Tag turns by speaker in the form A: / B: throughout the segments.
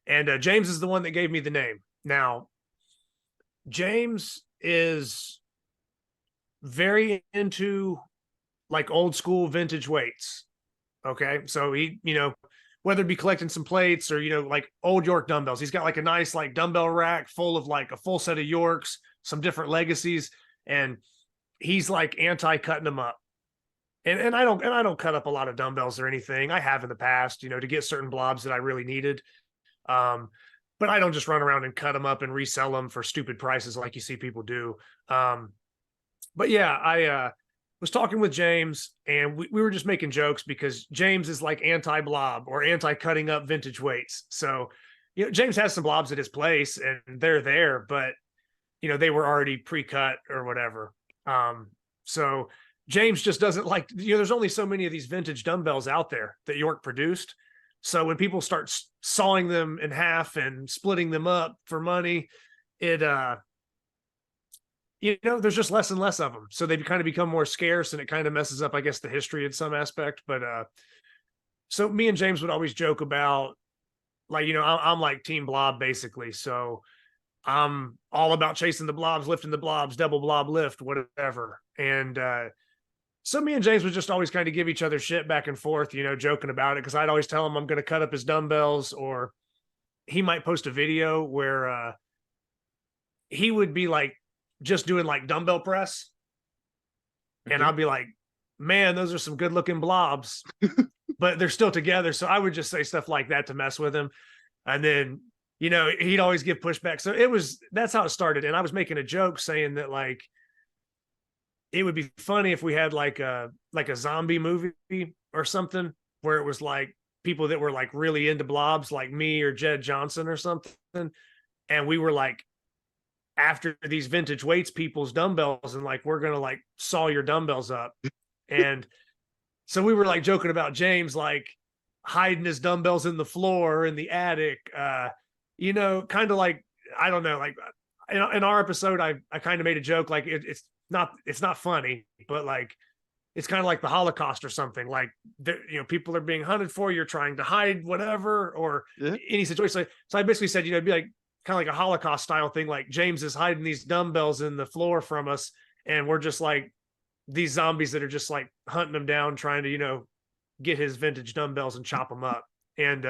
A: And James is the one that gave me the name. Now, James is very into like old school vintage weights. Okay. So he, whether it be collecting some plates or, like old York dumbbells, he's got like a nice like dumbbell rack full of like a full set of Yorks, some different legacies. And he's like anti cutting them up. And I don't cut up a lot of dumbbells or anything. I have in the past, to get certain blobs that I really needed. Um, but I don't just run around and cut them up and resell them for stupid prices like you see people do. Um, but yeah, I was talking with James and we were just making jokes because James is like anti blob or anti cutting up vintage weights. So, James has some blobs at his place and they're there, but they were already pre-cut or whatever. So James just doesn't like, there's only so many of these vintage dumbbells out there that York produced. So when people start sawing them in half and splitting them up for money, it, there's just less and less of them. So they kind of become more scarce and it kind of messes up, I guess, the history in some aspect. But so me and James would always joke about like, I'm like team blob basically. So I'm all about chasing the blobs, lifting the blobs, double blob lift, whatever. And so me and James would just always kind of give each other shit back and forth, joking about it. Cause I'd always tell him I'm going to cut up his dumbbells, or he might post a video where he would be like just doing like dumbbell press. And
B: Okay.
A: I'll be like, man, those are some good looking blobs, but they're still together. So I would just say stuff like that to mess with him. And then, he'd always give pushback. So that's how it started. And I was making a joke saying that like, it would be funny if we had like a zombie movie or something where it was like people that were like really into blobs, like me or Jed Johnson or something. And we were like after these vintage weights people's dumbbells and like, we're going to like saw your dumbbells up. And so we were like joking about James, like hiding his dumbbells in the floor in the attic, kind of like, I don't know, like in our episode, I kind of made a joke, like it's not funny, but like, it's kind of like the Holocaust or something. Like, people are being hunted for, you're trying to hide whatever, or
B: Yeah.
A: any situation. So I basically said, it'd be like kind of like a Holocaust style thing. Like James is hiding these dumbbells in the floor from us. And we're just like these zombies that are just like hunting him down, trying to, get his vintage dumbbells and chop them up. And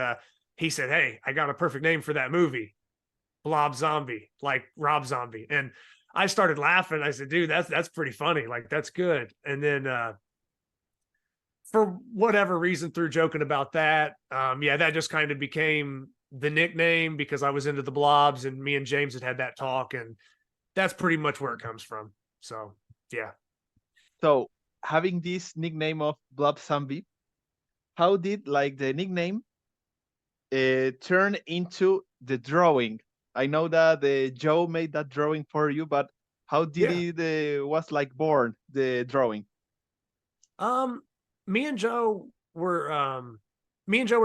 A: he said, hey, I got a perfect name for that movie, Blob Zombie, like Rob Zombie. And I started laughing. I said, dude, that's pretty funny. Like, that's good. And then for whatever reason, through joking about that, that just kind of became the nickname because I was into the blobs and me and James had that talk. And that's pretty much where it comes from. So, yeah.
B: So having this nickname of Blob Zombie, how did like the nickname turn into the drawing? I know that Joe made that drawing for you, but how did
A: Yeah.
B: it was like born the drawing?
A: Um, me and Joe were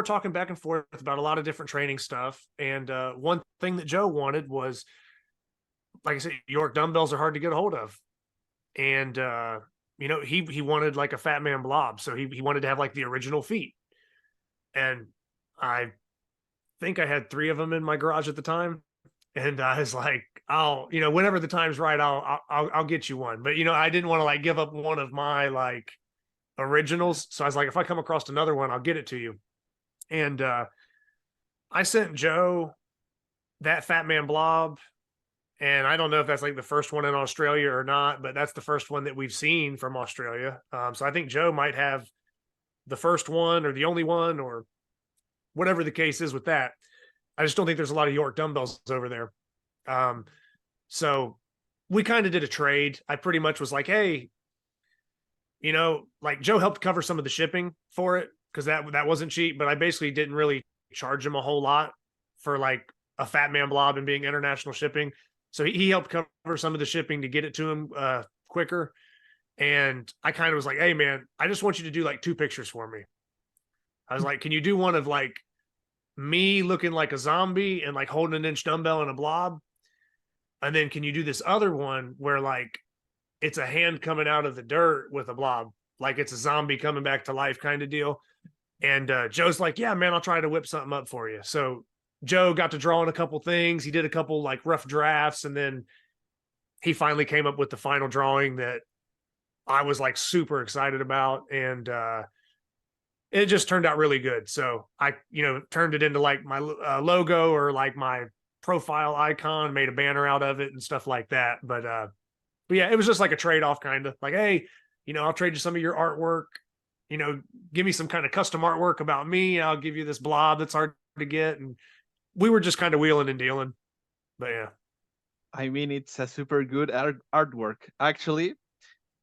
A: talking back and forth about a lot of different training stuff. And one thing that Joe wanted was, like I said, York dumbbells are hard to get a hold of. And he wanted like a fat man blob. So he wanted to have like the original feet. And I think I had 3 of them in my garage at the time. And I was like, I'll, whenever the time's right, I'll get you one. But I didn't want to like give up one of my like originals. So I was like, if I come across another one, I'll get it to you. And I sent Joe that Fat Man Blob. And I don't know if that's like the first one in Australia or not, but that's the first one that we've seen from Australia. So I think Joe might have the first one or the only one or whatever the case is with that. I just don't think there's a lot of York dumbbells over there. So we kind of did a trade. I pretty much was like, hey, like Joe helped cover some of the shipping for it because that wasn't cheap, but I basically didn't really charge him a whole lot for like a Fat Man Blob and being international shipping. So he helped cover some of the shipping to get it to him quicker. And I kind of was like, hey man, I just want you to do like 2 pictures for me. I was like, can you do one of like me looking like a zombie and like holding an inch dumbbell and a blob? And then can you do this other one where like it's a hand coming out of the dirt with a blob, like it's a zombie coming back to life kind of deal? And Joe's like, yeah, man, I'll try to whip something up for you. So Joe got to draw on a couple things. He did a couple like rough drafts, and then he finally came up with the final drawing that I was like super excited about. And it just turned out really good. So I, turned it into like my logo or like my profile icon, made a banner out of it and stuff like that. But yeah, it was just like a trade off, kind of like, hey, I'll trade you some of your artwork. Give me some kind of custom artwork about me. I'll give you this blob that's hard to get. And we were just kind of wheeling and dealing. But yeah.
B: I mean, it's a super good artwork. Actually,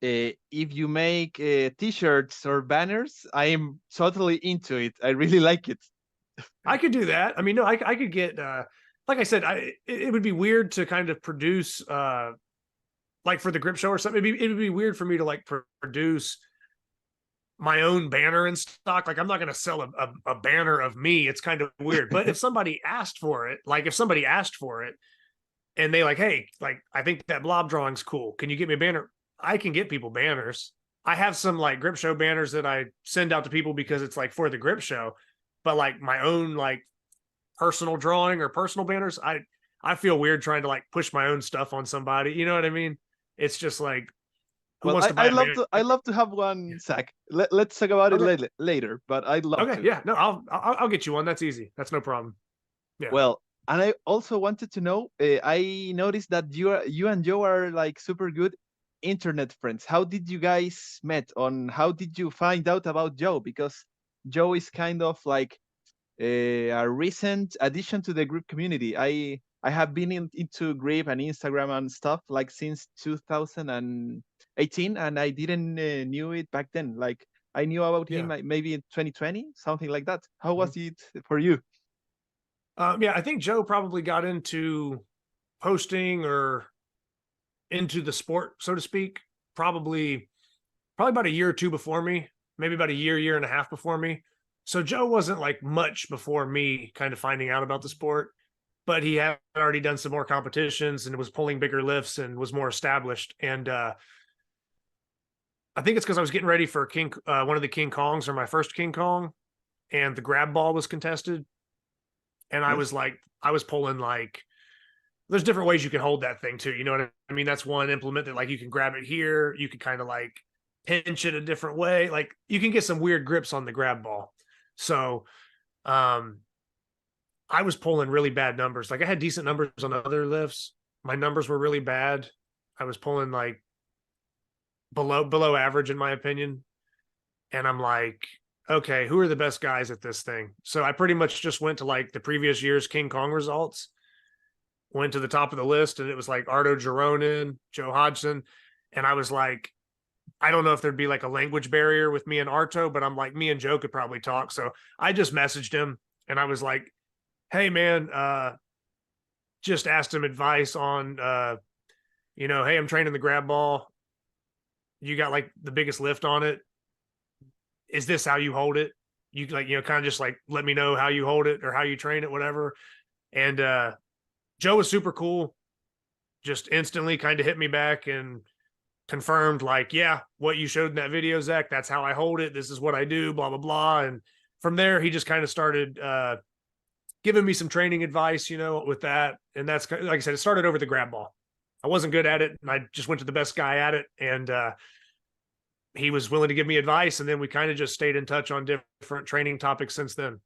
B: if you make t-shirts or banners, I am totally into it. I really like it.
A: I could do that. I mean, no, I could get, like I said, it would be weird to kind of produce, like for the grip show or something. It would be weird for me to like produce my own banner in stock. Like I'm not going to sell a banner of me. It's kind of weird. But if somebody asked for it, and they like, hey, like I think that blob drawing's cool. Can you get me a banner? I can get people banners. I have some like grip show banners that I send out to people because it's like for the grip show. But like my own like personal drawing or personal banners, I feel weird trying to like push my own stuff on somebody. You know what I mean? It's just like, who
B: Well,
A: wants to buy
B: I love to have one, Zach. Let's talk about
A: Okay.
B: it later, but I'd love
A: Okay,
B: to.
A: yeah, no, I'll get you one. That's easy. That's no problem. Yeah.
B: Well, and I also wanted to know. I noticed that you and Joe are like super good internet friends. How did you guys met? On how did you find out about Joe? Because Joe is kind of like a recent addition to the group community. I have been into Grip and Instagram and stuff like since 2018, and I didn't knew it back then. Like I knew about him
A: Yeah.
B: like, maybe in 2020, something like that. How
A: Mhm.
B: was it for you?
A: Yeah, I think Joe probably got into posting or into the sport, so to speak, probably about a year or two before me, maybe about a year and a half before me. So Joe wasn't like much before me kind of finding out about the sport, but he had already done some more competitions and was pulling bigger lifts and was more established. And I think it's because I was getting ready for one of the King Kongs or my first King Kong, and the grab ball was contested. And
B: Yes.
A: I was pulling like, there's different ways you can hold that thing too. You know what I mean? That's one implement that like you can grab it here. You can kind of like pinch it a different way. Like you can get some weird grips on the grab ball. So um I was pulling really bad numbers. Like I had decent numbers on other lifts. My numbers were really bad. I was pulling like below average in my opinion. And I'm like, okay, who are the best guys at this thing? So I pretty much just went to like the previous year's King Kong results, went to the top of the list, and it was like Arto Gironin, Joe Hodgson. And I was like, I don't know if there'd be like a language barrier with me and Arto, but I'm like, me and Joe could probably talk. So I just messaged him and I was like, hey man, just asked him advice on hey, I'm training the grab ball. You got like the biggest lift on it. Is this how you hold it? You like, kind of just like let me know how you hold it or how you train it, whatever. And Joe was super cool. Just instantly kind of hit me back and confirmed, like, yeah, what you showed in that video, Zach, that's how I hold it. This is what I do, blah, blah, blah. And from there, he just kind of started giving me some training advice, with that. And that's, like I said, it started over the grab ball. I wasn't good at it, and I just went to the best guy at it. And he was willing to give me advice. And then we kind of just stayed in touch on different training topics since then.